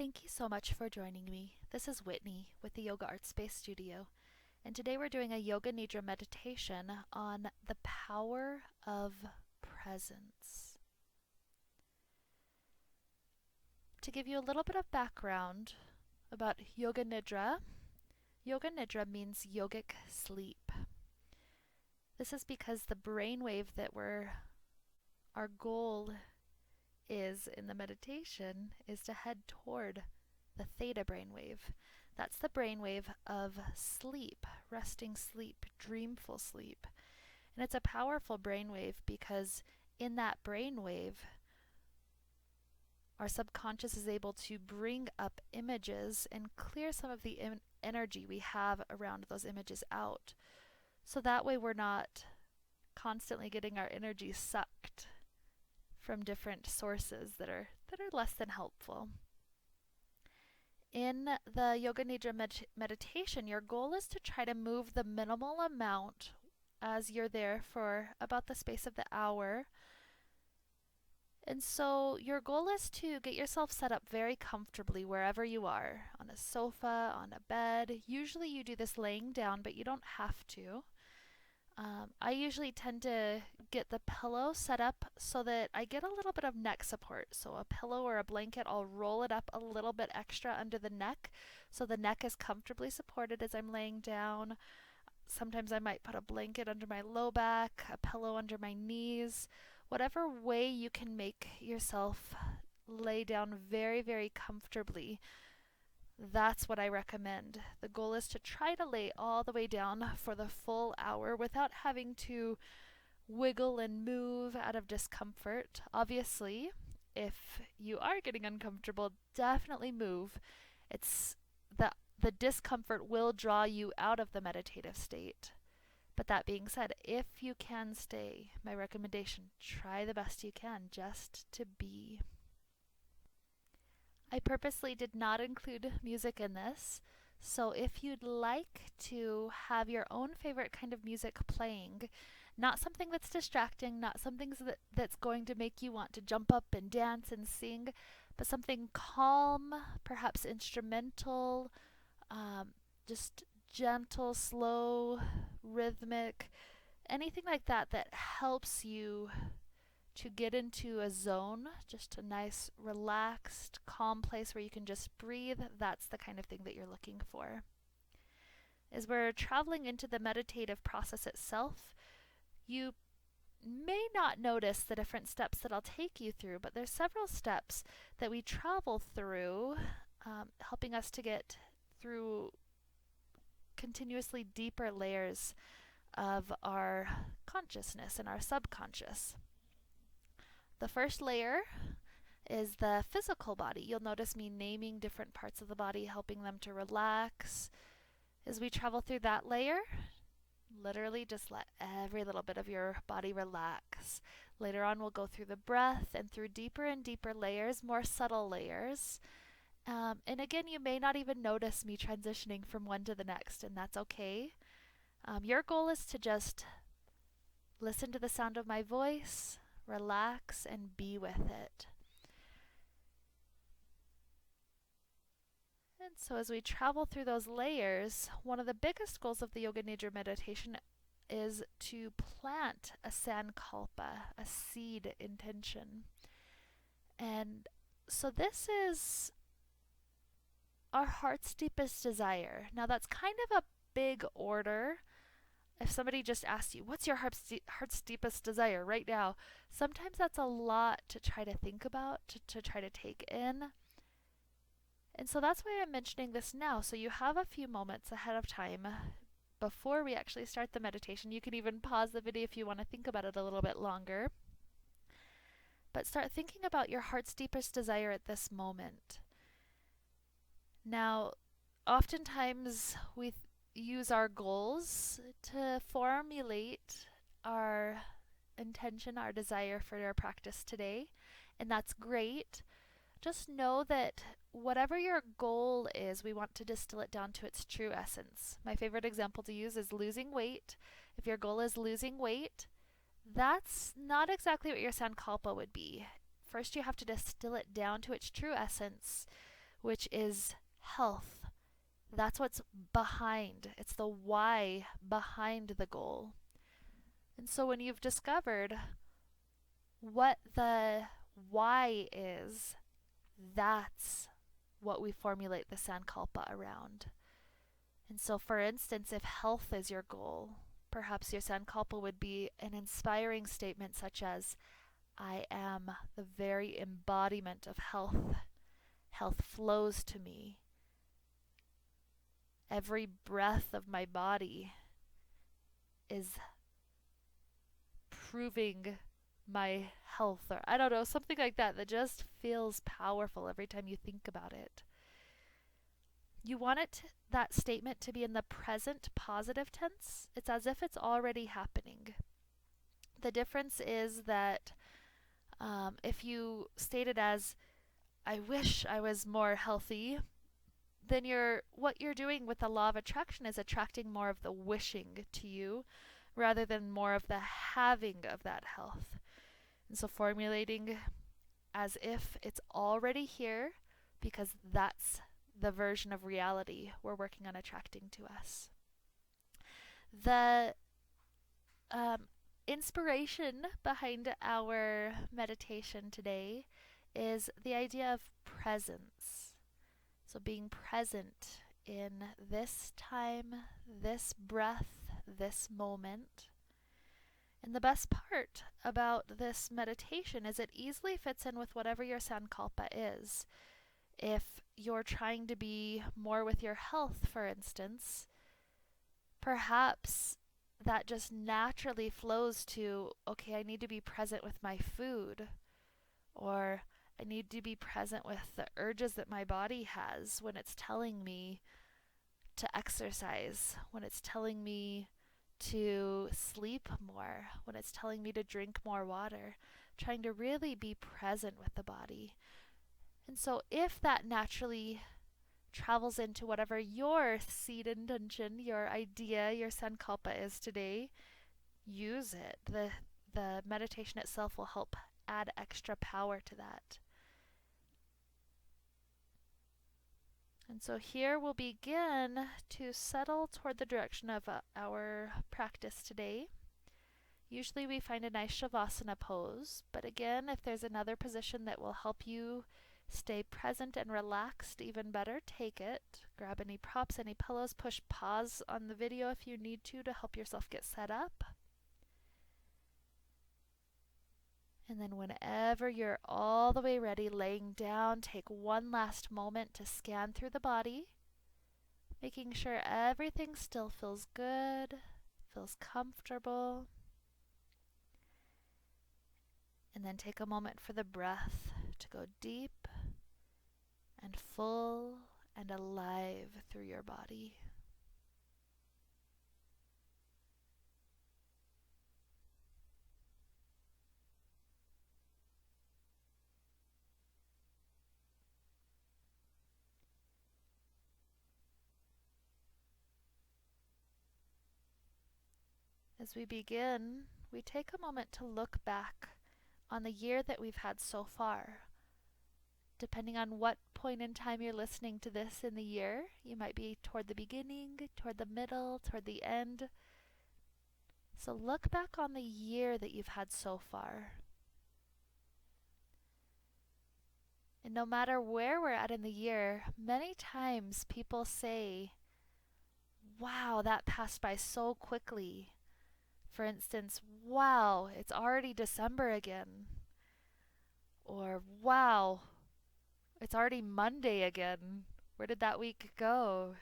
Thank you so much for joining me. This is Whitney with the Yoga Art Space Studio, and today we're doing a Yoga Nidra meditation on the power of presence. To give you a little bit of background about Yoga Nidra means yogic sleep. This is because the brainwave that our goal is in the meditation is to head toward the theta brainwave. That's the brainwave of sleep, resting sleep, dreamful sleep. And it's a powerful brainwave because in that brainwave, our subconscious is able to bring up images and clear some of the energy we have around those images out. So that way we're not constantly getting our energy sucked from different sources that are less than helpful. In the Yoga Nidra meditation, your goal is to try to move the minimal amount as you're there for about the space of the hour. And so your goal is to get yourself set up very comfortably wherever you are, on a sofa, on a bed. Usually you do this laying down, but you don't have to. I usually tend to get the pillow set up so that I get a little bit of neck support. So a pillow or a blanket, I'll roll it up a little bit extra under the neck so the neck is comfortably supported as I'm laying down. Sometimes I might put a blanket under my low back, a pillow under my knees. Whatever way you can make yourself lay down very, very comfortably, that's what I recommend. The goal is to try to lay all the way down for the full hour without having to wiggle and move out of discomfort. Obviously, if you are getting uncomfortable, definitely move. It's the discomfort will draw you out of the meditative state. But that being said, if you can stay, my recommendation, try the best you can just to be. I purposely did not include music in this, so if you'd like to have your own favorite kind of music playing, not something that's distracting, not something that's going to make you want to jump up and dance and sing, but something calm, perhaps instrumental, just gentle, slow, rhythmic, anything like that that helps you to get into a zone, just a nice, relaxed, calm place where you can just breathe. That's the kind of thing that you're looking for. As we're traveling into the meditative process itself, you may not notice the different steps that I'll take you through, but there's several steps that we travel through, helping us to get through continuously deeper layers of our consciousness and our subconscious. The first layer is the physical body. You'll notice me naming different parts of the body, helping them to relax. As we travel through that layer, literally just let every little bit of your body relax. Later on, we'll go through the breath and through deeper and deeper layers, more subtle layers. And again, you may not even notice me transitioning from one to the next, and that's okay. Your goal is to just listen to the sound of my voice, relax, and be with it. And so as we travel through those layers, one of the biggest goals of the Yoga Nidra meditation is to plant a sankalpa, a seed intention. And so this is our heart's deepest desire. Now that's kind of a big order. If somebody just asks you, what's your heart's deepest desire right now? Sometimes that's a lot to try to think about, to try to take in. And so that's why I'm mentioning this now. So you have a few moments ahead of time before we actually start the meditation. You can even pause the video if you want to think about it a little bit longer. But start thinking about your heart's deepest desire at this moment. Now, oftentimes we use our goals to formulate our intention, our desire for our practice today, and that's great. Just know that whatever your goal is, we want to distill it down to its true essence. My favorite example to use is losing weight. If your goal is losing weight, that's not exactly what your sankalpa would be. First, you have to distill it down to its true essence, which is health. That's what's behind. It's the why behind the goal. And so when you've discovered what the why is, that's what we formulate the sankalpa around. And so, for instance, if health is your goal, perhaps your sankalpa would be an inspiring statement such as, I am the very embodiment of health. Health flows to me. Every breath of my body is proving my health, or I don't know, something like that that just feels powerful every time you think about it. You want that statement to be in the present positive tense. It's as if it's already happening. The difference is that if you state it as, I wish I was more healthy, then what you're doing with the law of attraction is attracting more of the wishing to you rather than more of the having of that health. And so formulating as if it's already here, because that's the version of reality we're working on attracting to us. The inspiration behind our meditation today is the idea of presence. So being present in this time, this breath, this moment. And the best part about this meditation is it easily fits in with whatever your sankalpa is. If you're trying to be more with your health, for instance, perhaps that just naturally flows to, okay, I need to be present with my food, or I need to be present with the urges that my body has when it's telling me to exercise, when it's telling me to sleep more, when it's telling me to drink more water, trying to really be present with the body. And so if that naturally travels into whatever your seed intention, your idea, your sankalpa is today, use it. The meditation itself will help add extra power to that. And so here we'll begin to settle toward the direction of our practice today. Usually we find a nice Shavasana pose, but again, if there's another position that will help you stay present and relaxed even better, take it. Grab any props, any pillows, push pause on the video if you need to help yourself get set up. And then whenever you're all the way ready, laying down, take one last moment to scan through the body, making sure everything still feels good, feels comfortable. And then take a moment for the breath to go deep and full and alive through your body. As we begin, we take a moment to look back on the year that we've had so far. Depending on what point in time you're listening to this in the year, you might be toward the beginning, toward the middle, toward the end. So look back on the year that you've had so far. And no matter where we're at in the year, many times people say, wow, that passed by so quickly. For instance, wow, it's already December again. Or wow, it's already Monday again. Where did that week go?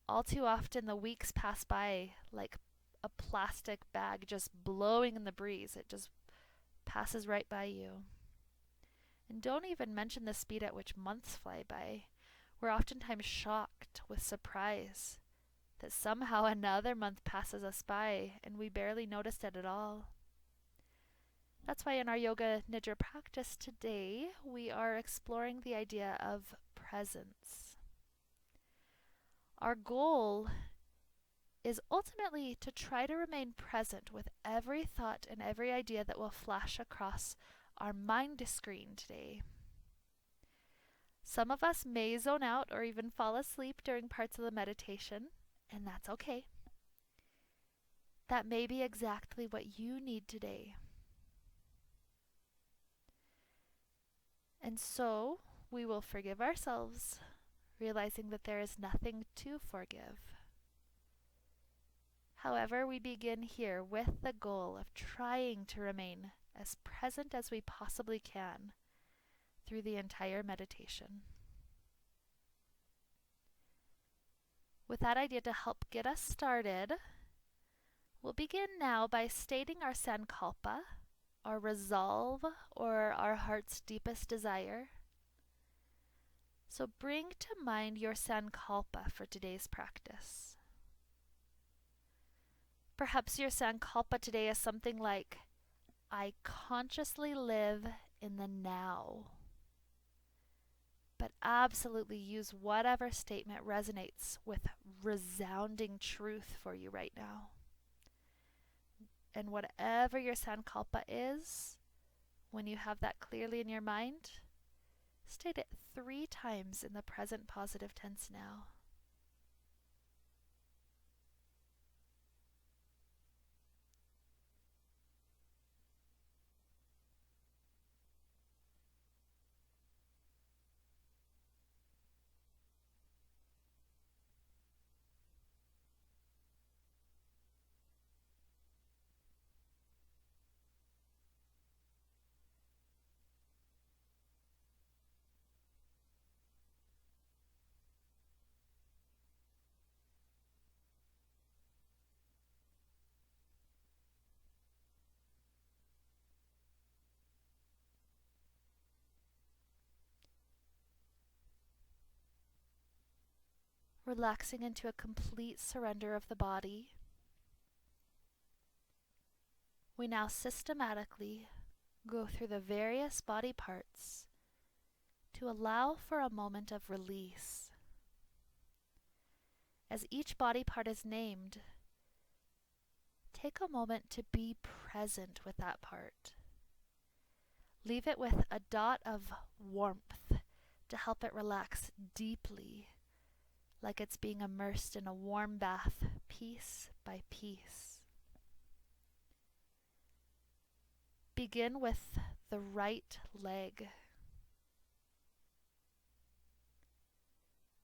All too often the weeks pass by like a plastic bag just blowing in the breeze. It just passes right by you. And don't even mention the speed at which months fly by. We're oftentimes shocked with surprise that somehow another month passes us by and we barely noticed it at all. That's why in our Yoga Nidra practice today, we are exploring the idea of presence. Our goal is ultimately to try to remain present with every thought and every idea that will flash across our mind screen today. Some of us may zone out or even fall asleep during parts of the meditation, and that's okay. That may be exactly what you need today. And so we will forgive ourselves, realizing that there is nothing to forgive. However, we begin here with the goal of trying to remain as present as we possibly can through the entire meditation. With that idea to help get us started, we'll begin now by stating our sankalpa, our resolve, or our heart's deepest desire. So bring to mind your sankalpa for today's practice. Perhaps your sankalpa today is something like, I consciously live in the now. But absolutely use whatever statement resonates with resounding truth for you right now. And whatever your sankalpa is, when you have that clearly in your mind, state it 3 times in the present positive tense now. Relaxing into a complete surrender of the body, we now systematically go through the various body parts to allow for a moment of release. As each body part is named, take a moment to be present with that part. Leave it with a dot of warmth to help it relax deeply, like it's being immersed in a warm bath, piece by piece. Begin with the right leg,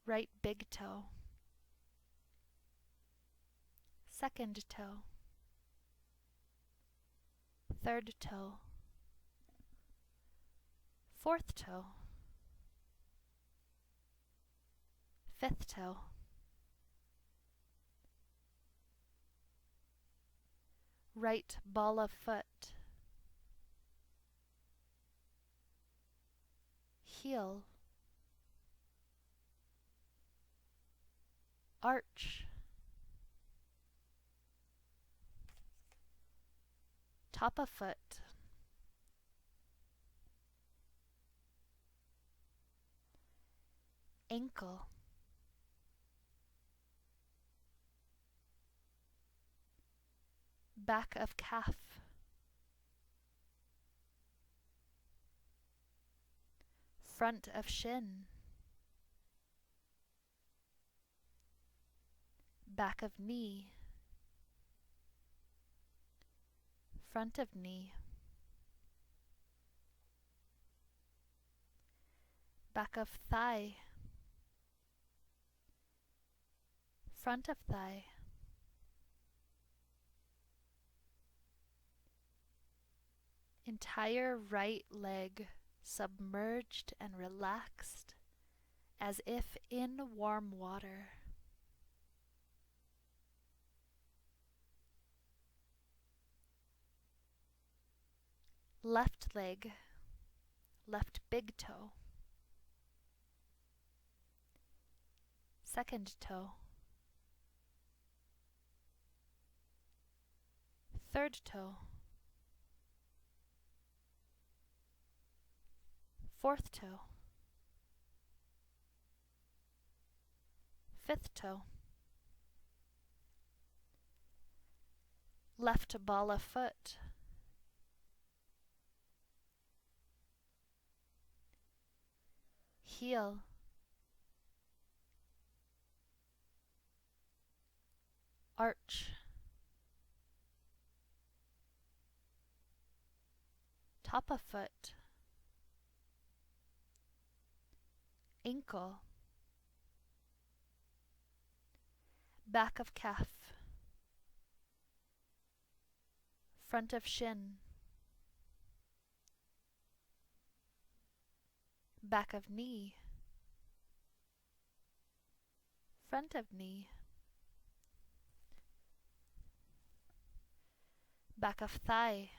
right big toe, second toe, third toe, fourth toe, fifth toe, right ball of foot, heel, arch, top of foot, ankle, back of calf, front of shin, back of knee, front of knee, back of thigh, front of thigh, entire right leg submerged and relaxed as if in warm water. Left leg, left big toe, second toe, third toe, fourth toe, fifth toe, left ball of foot, heel, arch, top of foot, ankle, back of calf, front of shin, back of knee, front of knee, back of thigh,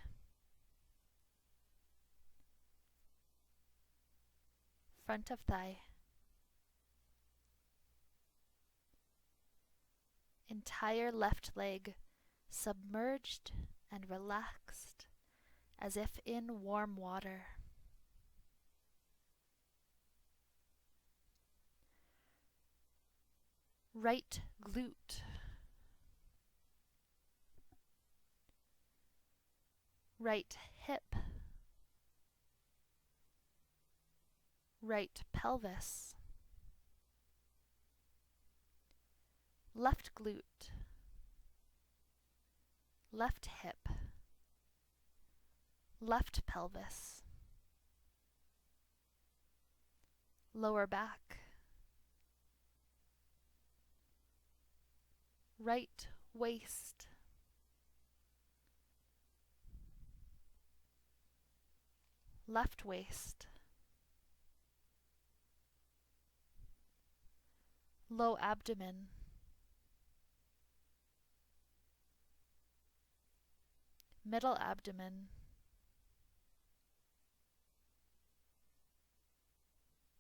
front of thigh, entire left leg submerged and relaxed as if in warm water. Right glute, right hip, right pelvis, left glute, left hip, left pelvis, lower back, right waist, left waist, low abdomen, middle abdomen,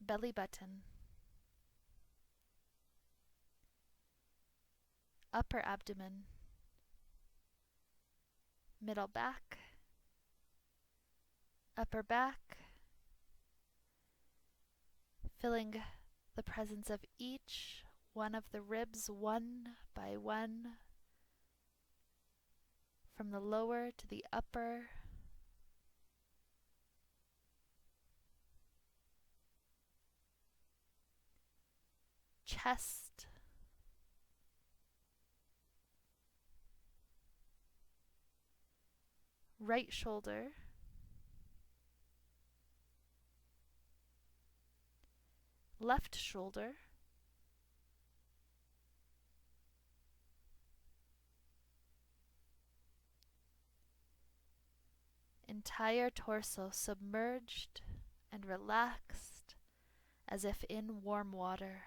belly button, upper abdomen, middle back, upper back, feeling the presence of each one of the ribs one by one, from the lower to the upper, chest, right shoulder, left shoulder, entire torso submerged and relaxed as if in warm water.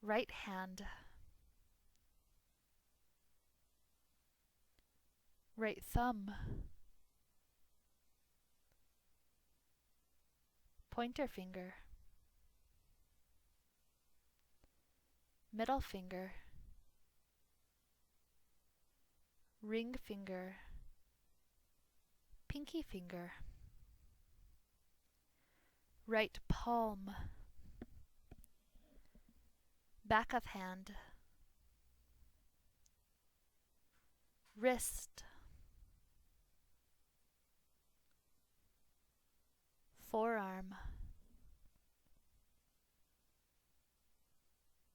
Right hand, right thumb, pointer finger, middle finger, ring finger, pinky finger, right palm, back of hand, wrist, forearm,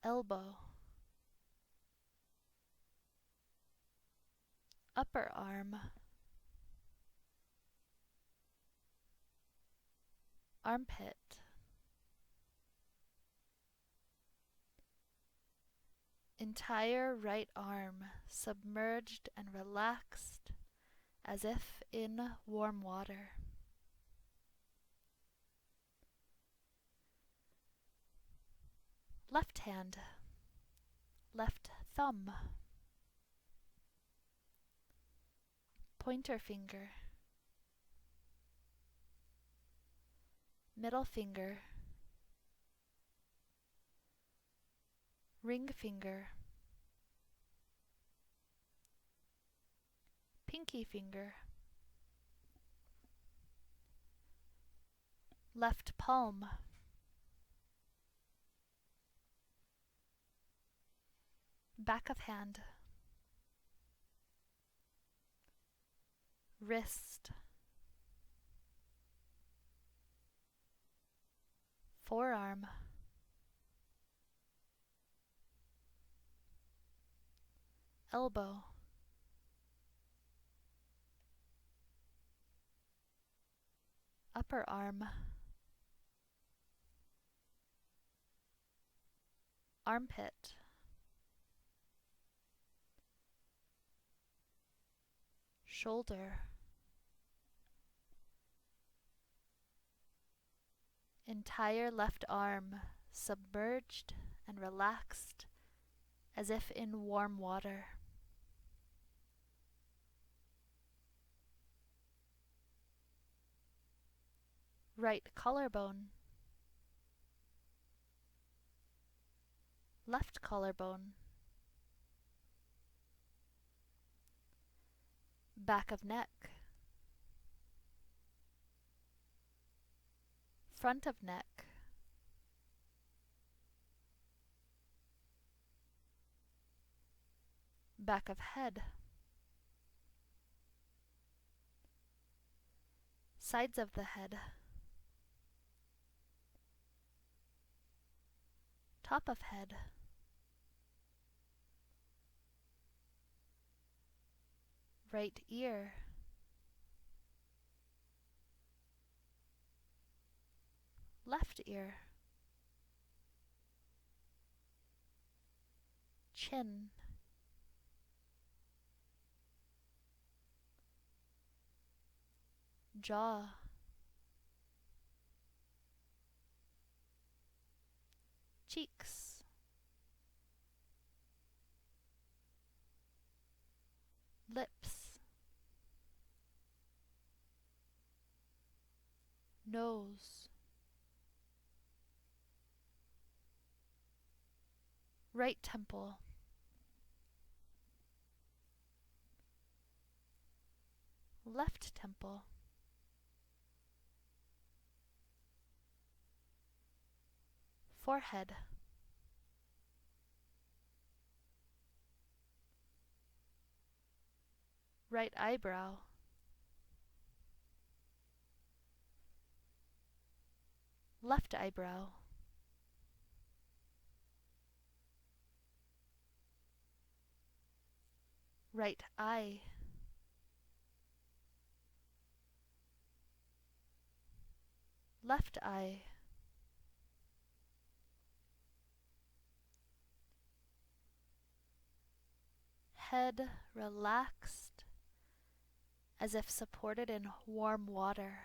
elbow, upper arm, armpit, entire right arm submerged and relaxed as if in warm water. Left hand, left thumb, pointer finger, middle finger, ring finger, pinky finger, left palm, back of hand, wrist, forearm, elbow, upper arm, armpit, shoulder, entire left arm submerged and relaxed as if in warm water. Right collarbone, left collarbone, back of neck, front of neck, back of head, sides of the head, top of head, right ear, left ear, chin, jaw, cheeks, lips, nose, right temple, left temple, forehead, right eyebrow, left eyebrow, right eye, left eye, head relaxed as if supported in warm water.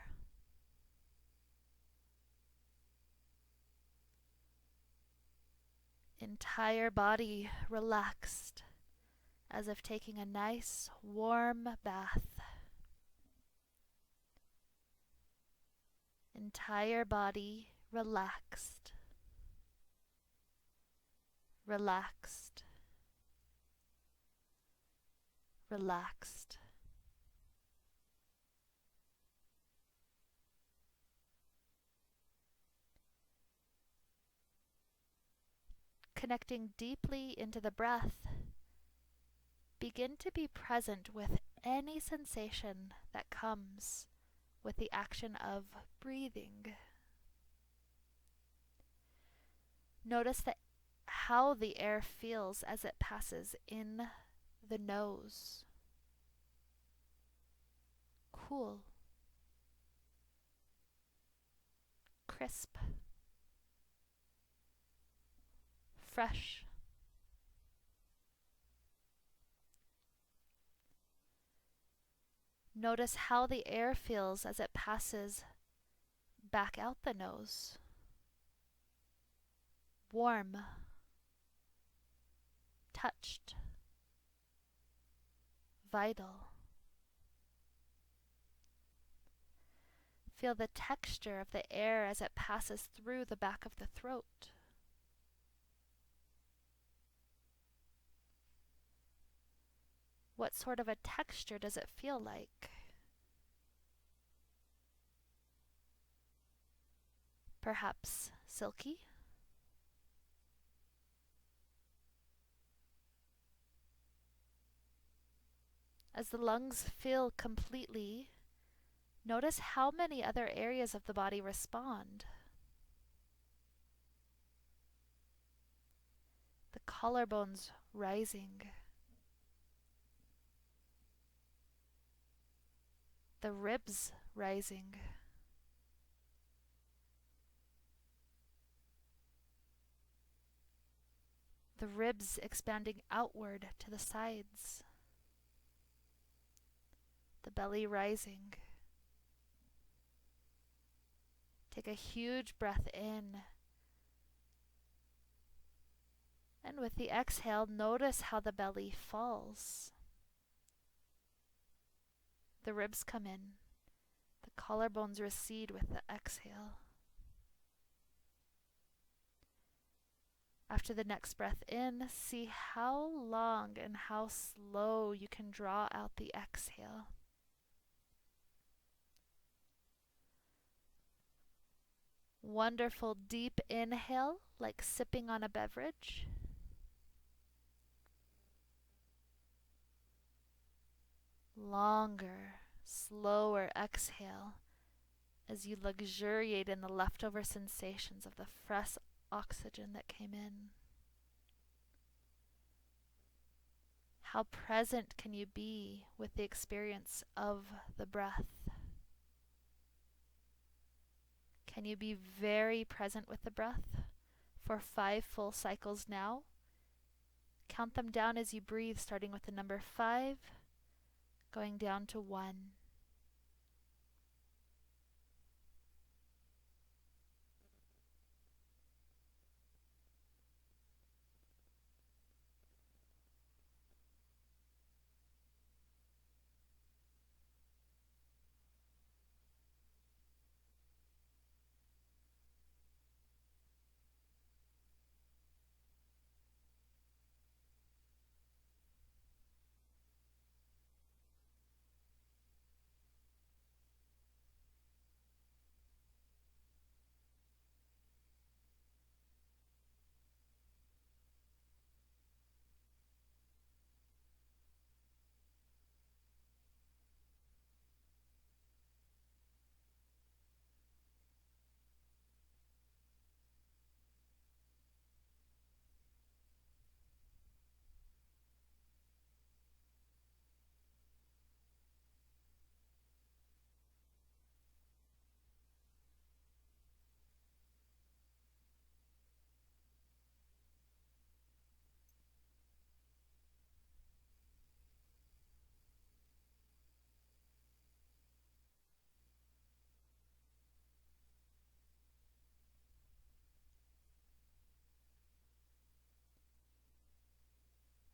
Entire body relaxed as if taking a nice warm bath. Entire body relaxed, relaxed, relaxed. Connecting deeply into the breath, begin to be present with any sensation that comes with the action of breathing. Notice how the air feels as it passes in the nose. Cool, crisp, fresh. Notice how the air feels as it passes back out the nose. Warm, touched, vital. Feel the texture of the air as it passes through the back of the throat. What sort of a texture does it feel like? Perhaps silky? As the lungs fill completely, notice how many other areas of the body respond. The collarbones rising, the ribs rising, the ribs expanding outward to the sides, the belly rising. Take a huge breath in, and with the exhale, notice how the belly falls. The ribs come in, the collarbones recede with the exhale. After the next breath in, see how long and how slow you can draw out the exhale. Wonderful deep inhale, like sipping on a beverage. Longer, slower exhale as you luxuriate in the leftover sensations of the fresh oxygen that came in. How present can you be with the experience of the breath? Can you be very present with the breath for 5 full cycles now? Count them down as you breathe, starting with the number 5, going down to 1.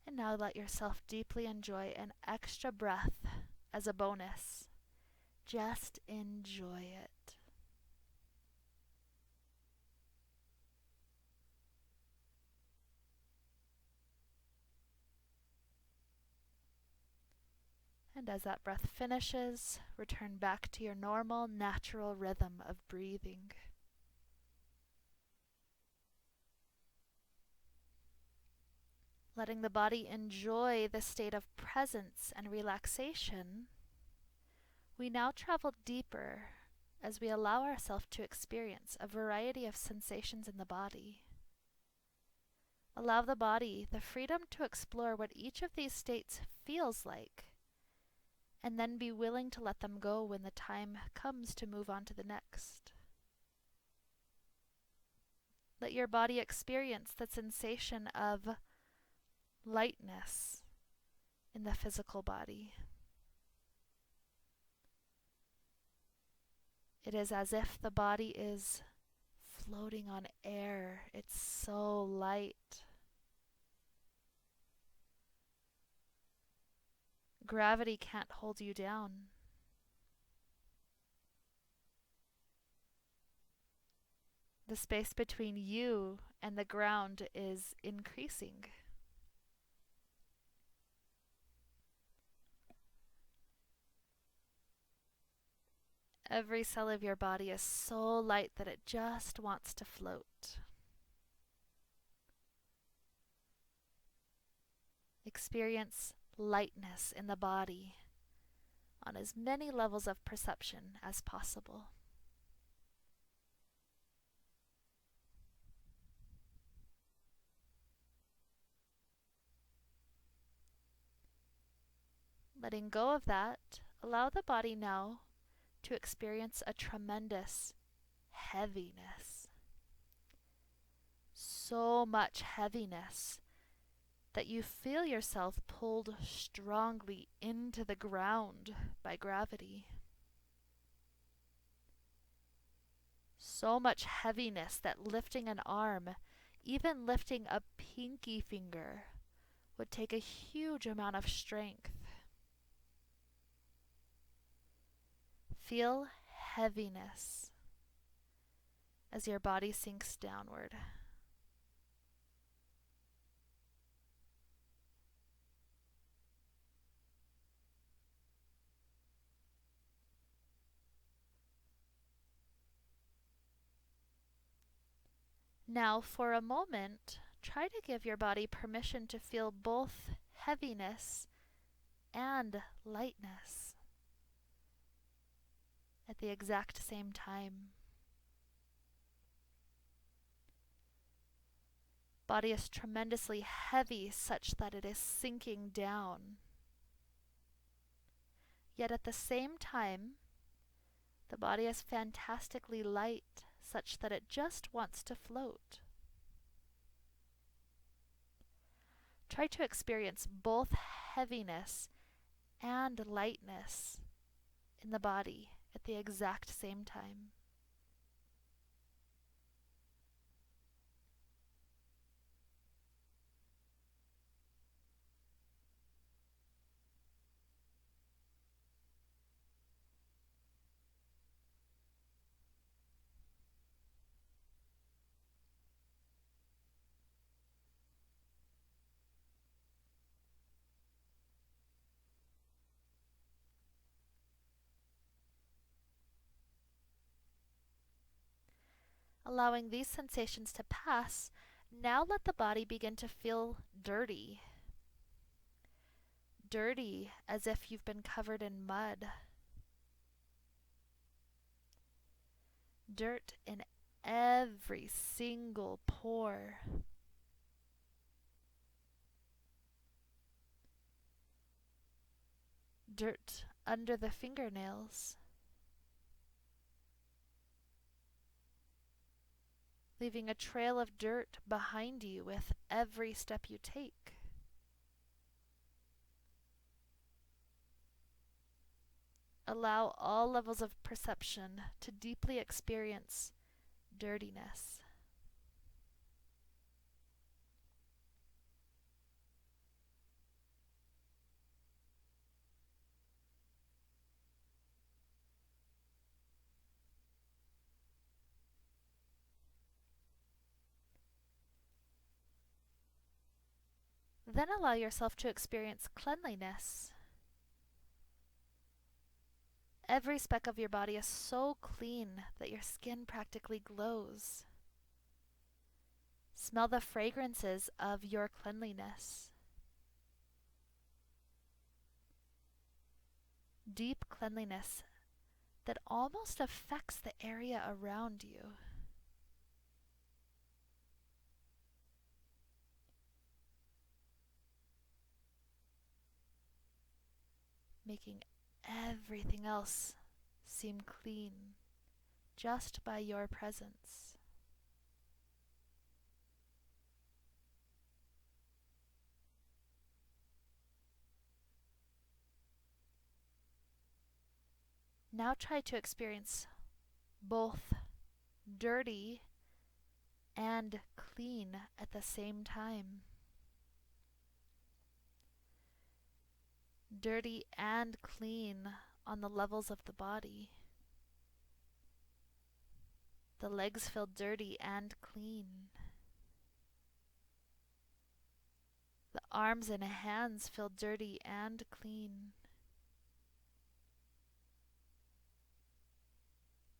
And now let yourself deeply enjoy an extra breath as a bonus. Just enjoy it. And as that breath finishes, return back to your normal, natural rhythm of breathing. Letting the body enjoy the state of presence and relaxation, we now travel deeper as we allow ourselves to experience a variety of sensations in the body. Allow the body the freedom to explore what each of these states feels like, and then be willing to let them go when the time comes to move on to the next. Let your body experience the sensation of lightness in the physical body. It is as if the body is floating on air. It's so light. Gravity can't hold you down. The space between you and the ground is increasing. Every cell of your body is so light that it just wants to float. Experience lightness in the body on as many levels of perception as possible. Letting go of that, allow the body now to experience a tremendous heaviness. So much heaviness that you feel yourself pulled strongly into the ground by gravity. So much heaviness that lifting an arm, even lifting a pinky finger, would take a huge amount of strength. Feel heaviness as your body sinks downward. Now, for a moment, try to give your body permission to feel both heaviness and lightness at the exact same time. Body is tremendously heavy such that it is sinking down. Yet at the same time, the body is fantastically light such that it just wants to float. Try to experience both heaviness and lightness in the body at the exact same time. Allowing these sensations to pass, now let the body begin to feel dirty. Dirty as if you've been covered in mud. Dirt in every single pore. Dirt under the fingernails. Leaving a trail of dirt behind you with every step you take. Allow all levels of perception to deeply experience dirtiness. Then allow yourself to experience cleanliness. Every speck of your body is so clean that your skin practically glows. Smell the fragrances of your cleanliness. Deep cleanliness that almost affects the area around you. Making everything else seem clean just by your presence. Now try to experience both dirty and clean at the same time. Dirty and clean on the levels of the body. The legs feel dirty and clean. The arms and hands feel dirty and clean.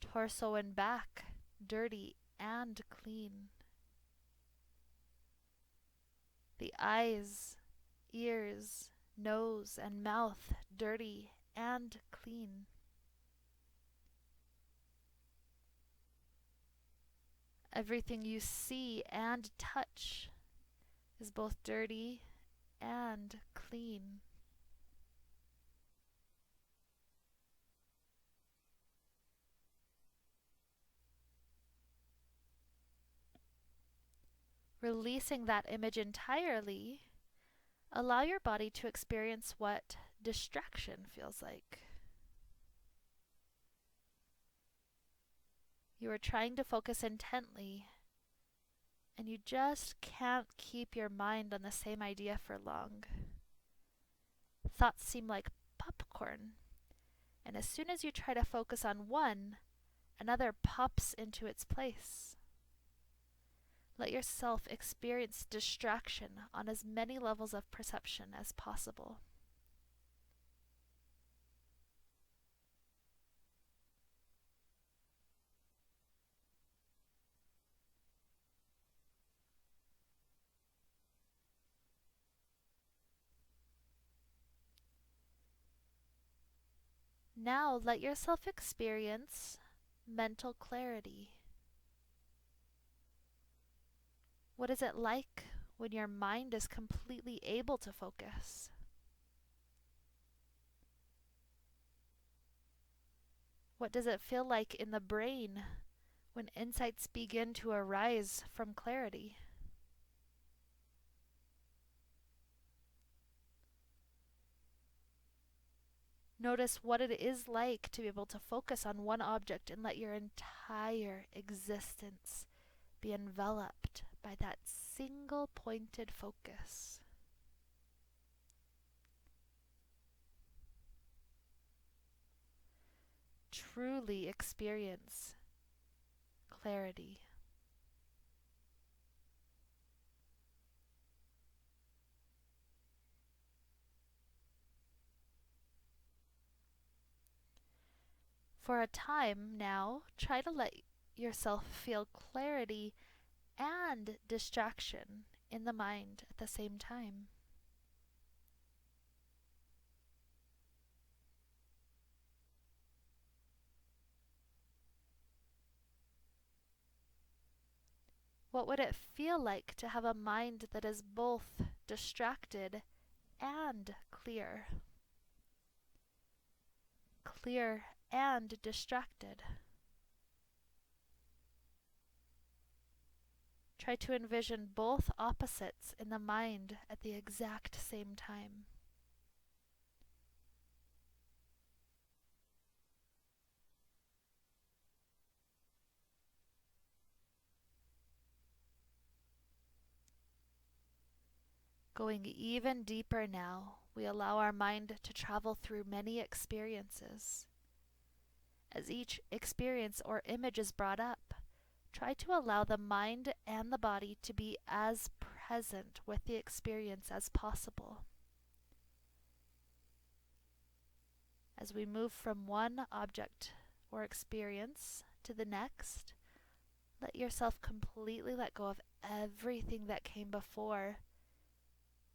Torso and back, dirty and clean. The eyes, ears, nose and mouth dirty and clean. Everything you see and touch is both dirty and clean. Releasing that image entirely, allow your body to experience what distraction feels like. You are trying to focus intently, and you just can't keep your mind on the same idea for long. Thoughts seem like popcorn, and as soon as you try to focus on one, another pops into its place. Let yourself experience distraction on as many levels of perception as possible. Now let yourself experience mental clarity. What is it like when your mind is completely able to focus? What does it feel like in the brain when insights begin to arise from clarity? Notice what it is like to be able to focus on one object and let your entire existence be enveloped by that single pointed focus. Truly experience clarity. For a time now, try to let yourself feel clarity and distraction in the mind at the same time. What would it feel like to have a mind that is both distracted and clear? Clear and distracted. Try to envision both opposites in the mind at the exact same time. Going even deeper now, we allow our mind to travel through many experiences. As each experience or image is brought up, try to allow the mind and the body to be as present with the experience as possible. As we move from one object or experience to the next, let yourself completely let go of everything that came before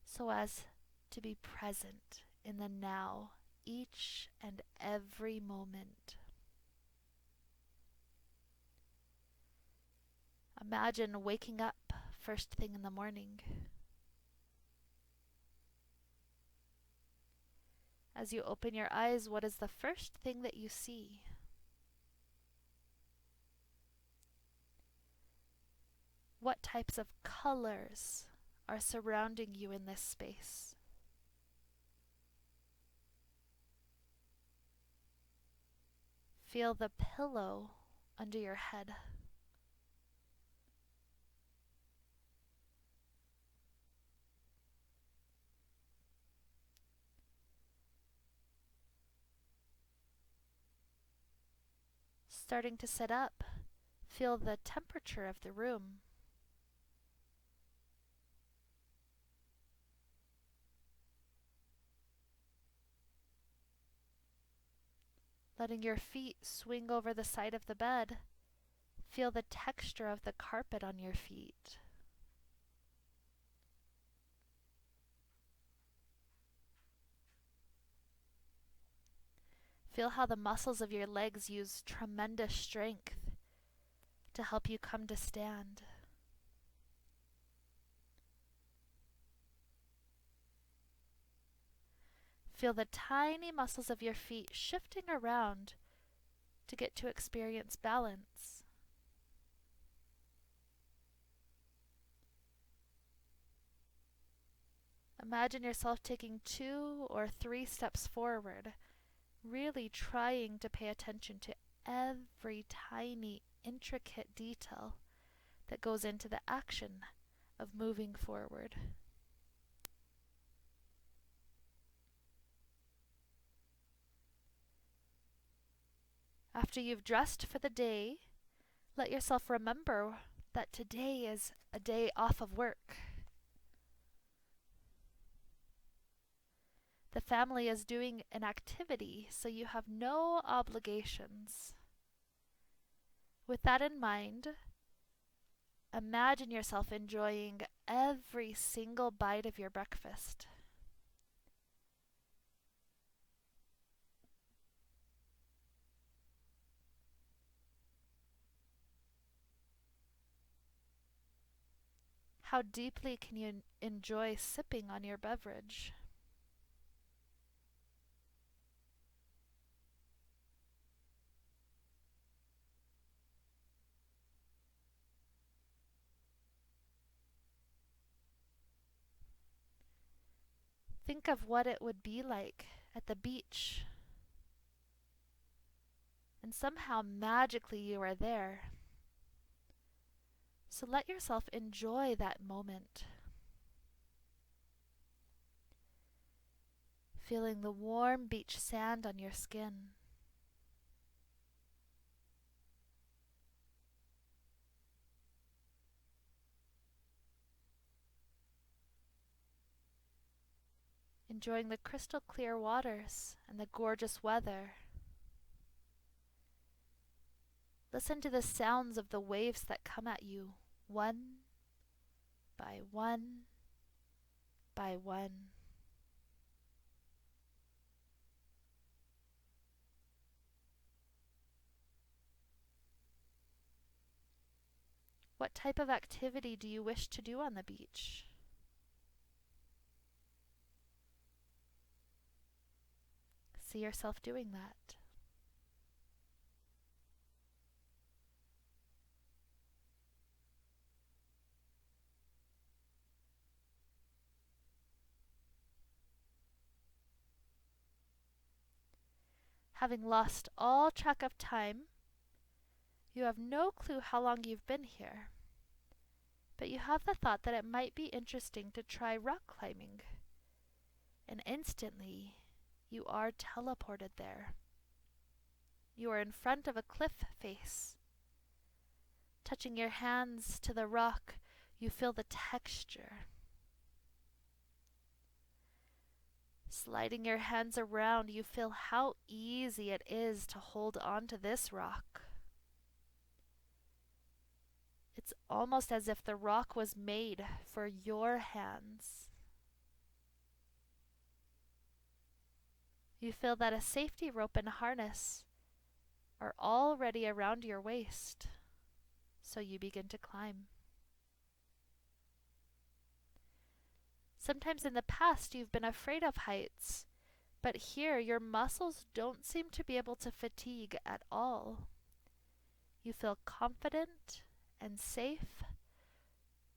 so as to be present in the now, each and every moment. Imagine waking up first thing in the morning. As you open your eyes, what is the first thing that you see? What types of colors are surrounding you in this space? Feel the pillow under your head. Starting to sit up, feel the temperature of the room. Letting your feet swing over the side of the bed, feel the texture of the carpet on your feet. Feel how the muscles of your legs use tremendous strength to help you come to stand. Feel the tiny muscles of your feet shifting around to get to experience balance. Imagine yourself taking 2 or 3 steps forward, really trying to pay attention to every tiny, intricate detail that goes into the action of moving forward. After you've dressed for the day, let yourself remember that today is a day off of work. The family is doing an activity, so you have no obligations. With that in mind, imagine yourself enjoying every single bite of your breakfast. How deeply can you enjoy sipping on your beverage? Think of what it would be like at the beach. And somehow magically you are there. So let yourself enjoy that moment. Feeling the warm beach sand on your skin. Enjoying the crystal clear waters and the gorgeous weather. Listen to the sounds of the waves that come at you, one by one by one. What type of activity do you wish to do on the beach? See yourself doing that. Having lost all track of time, you have no clue how long you've been here, but you have the thought that it might be interesting to try rock climbing. And instantly, you are teleported there. You are in front of a cliff face. Touching your hands to the rock, you feel the texture. Sliding your hands around, you feel how easy it is to hold on to this rock. It's almost as if the rock was made for your hands. You feel that a safety rope and harness are already around your waist, so you begin to climb. Sometimes in the past you've been afraid of heights, but here your muscles don't seem to be able to fatigue at all. You feel confident and safe,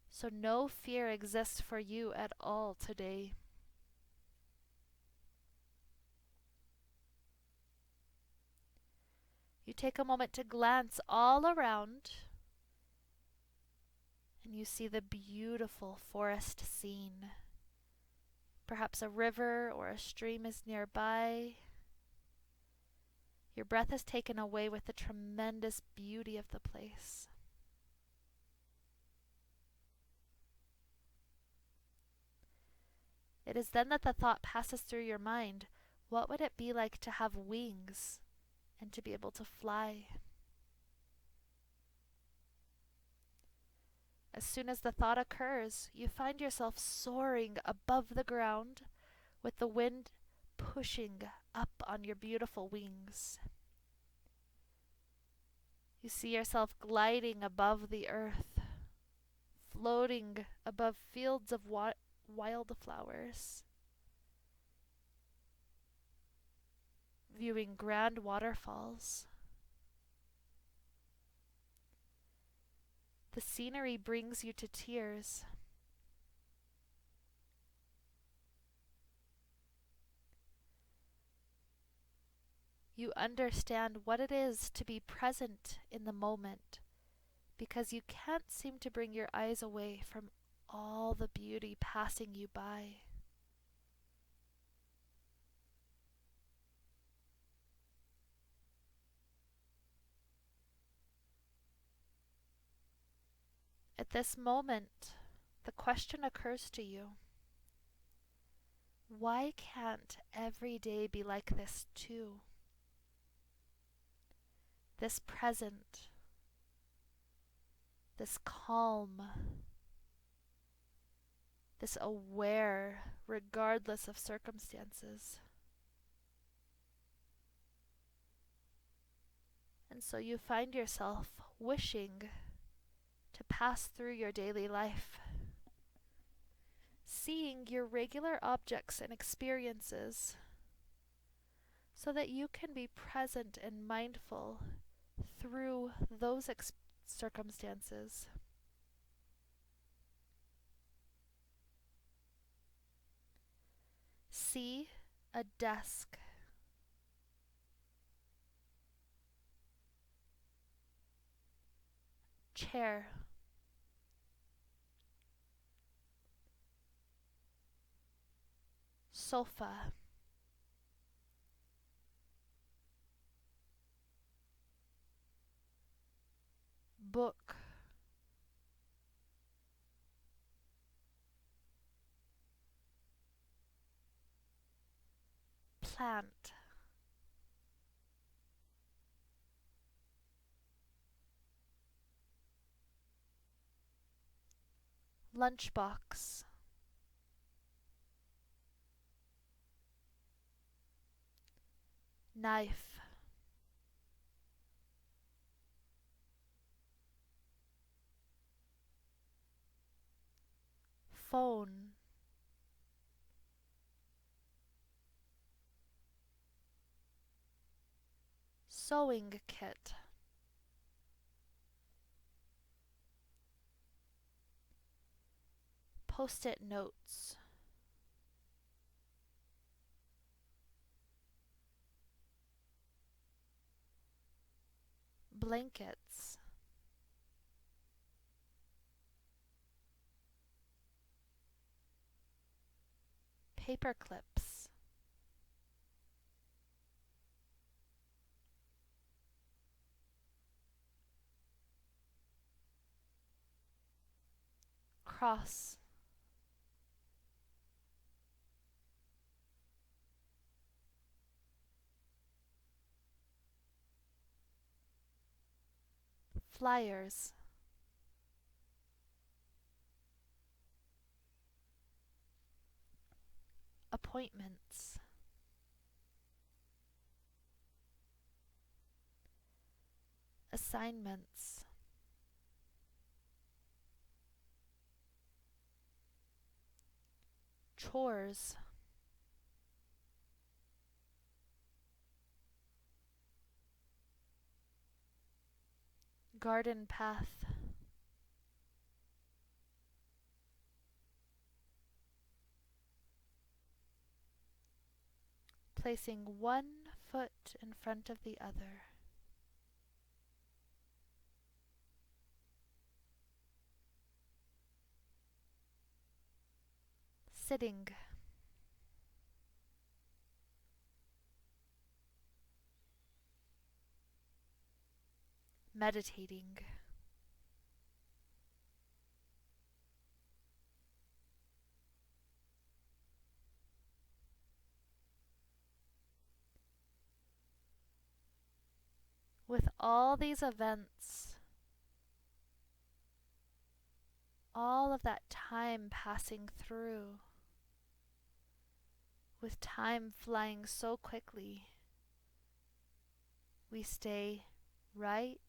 so no fear exists for you at all today. You take a moment to glance all around, and you see the beautiful forest scene. Perhaps a river or a stream is nearby. Your breath is taken away with the tremendous beauty of the place. It is then that the thought passes through your mind, what would it be like to have wings and to be able to fly? As soon as the thought occurs, you find yourself soaring above the ground with the wind pushing up on your beautiful wings. You see yourself gliding above the earth, floating above fields of wildflowers, viewing grand waterfalls. The scenery brings you to tears. You understand what it is to be present in the moment because you can't seem to bring your eyes away from all the beauty passing you by. At this moment, the question occurs to you, why can't every day be like this too? This present, this calm, this aware, regardless of circumstances. And so you find yourself wishing to pass through your daily life, seeing your regular objects and experiences so that you can be present and mindful through those circumstances. See a desk, chair, sofa, book, plant, lunchbox, knife, phone, sewing kit, post-it notes, blankets, paper clips, cross, flyers, appointments, assignments, chores, garden path, placing one foot in front of the other, sitting, meditating, with all these events, all of that time passing through, With time flying so quickly, we stay right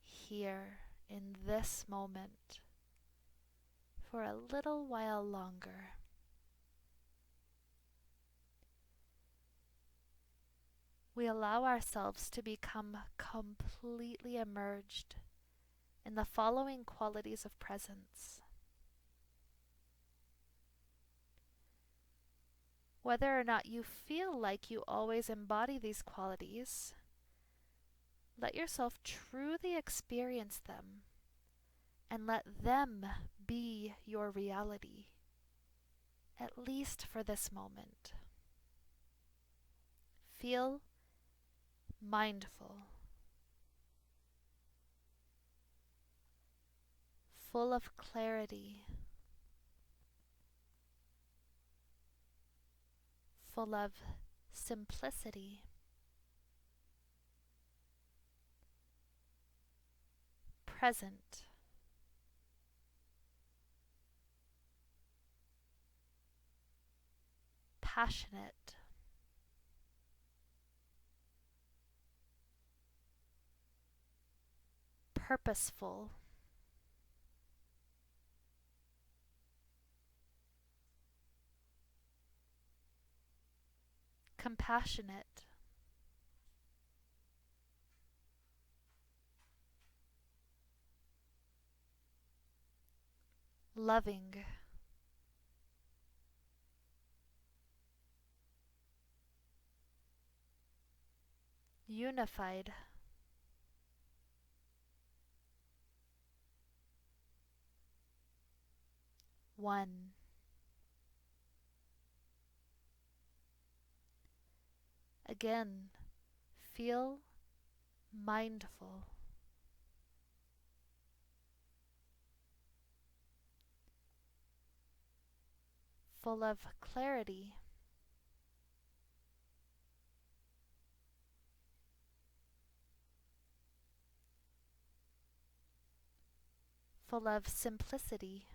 here in this moment for a little while longer. We allow ourselves to become completely immersed in the following qualities of presence. Whether or not you feel like you always embody these qualities, let yourself truly experience them and let them be your reality, at least for this moment. Feel mindful, full of clarity, full of simplicity, present, passionate, purposeful, compassionate, loving, unified, one. Again, feel mindful, full of clarity, full of simplicity,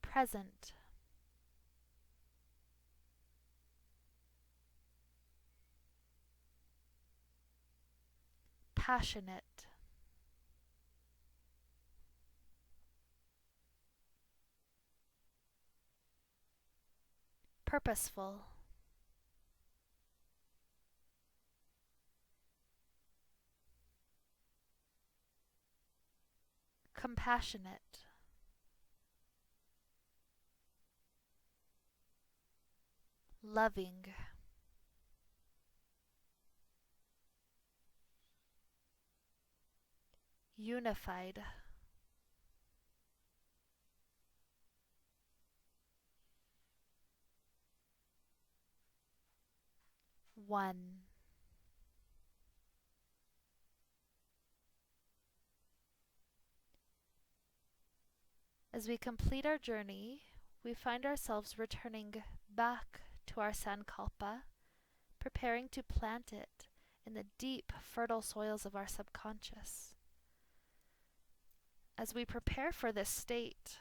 present, passionate, purposeful, compassionate, loving, unified, one. As we complete our journey, we find ourselves returning back to our sankalpa, preparing to plant it in the deep, fertile soils of our subconscious. As we prepare for this state,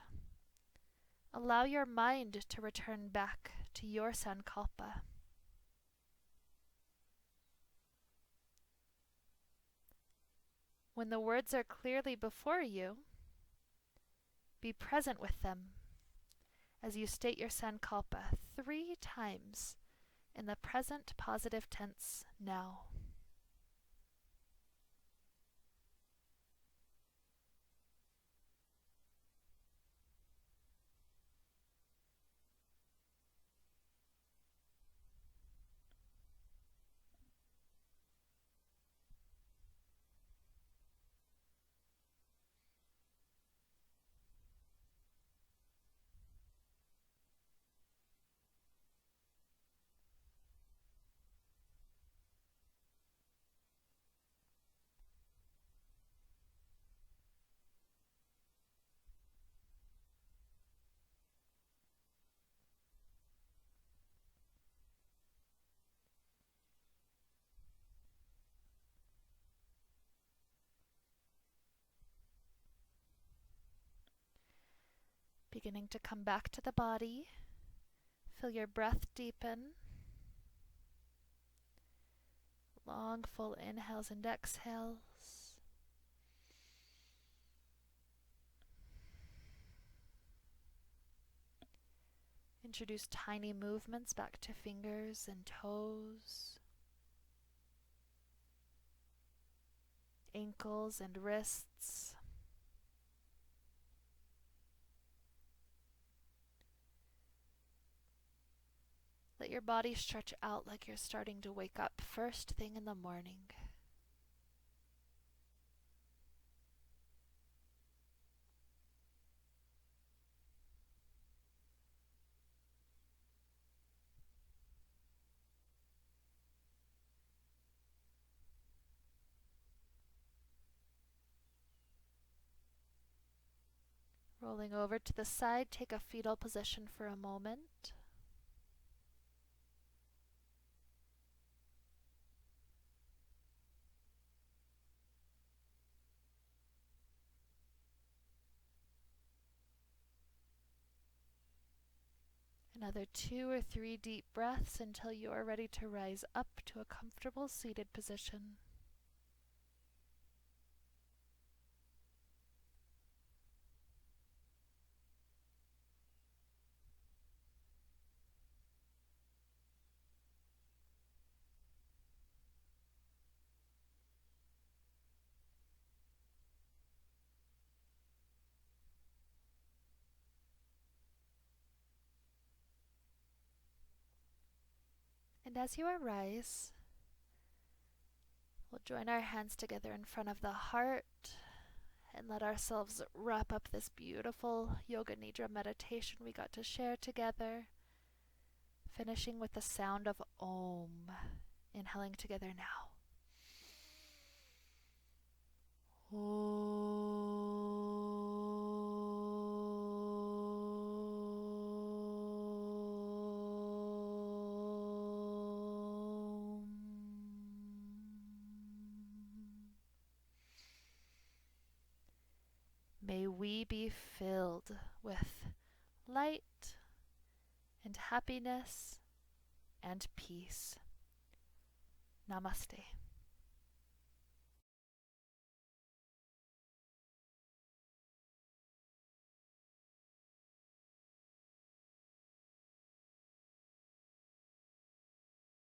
allow your mind to return back to your sankalpa. When the words are clearly before you, be present with them as you state your sankalpa 3 times in the present positive tense now. Beginning to come back to the body. Feel your breath deepen. Long, full inhales and exhales. Introduce tiny movements back to fingers and toes, ankles and wrists. Let your body stretch out like you're starting to wake up first thing in the morning. Rolling over to the side, take a fetal position for a moment. Another 2 or 3 deep breaths until you are ready to rise up to a comfortable seated position. And as you arise, we'll join our hands together in front of the heart and let ourselves wrap up this beautiful Yoga Nidra meditation we got to share together, finishing with the sound of Om. Inhaling together now. May we be filled with light and happiness and peace. Namaste.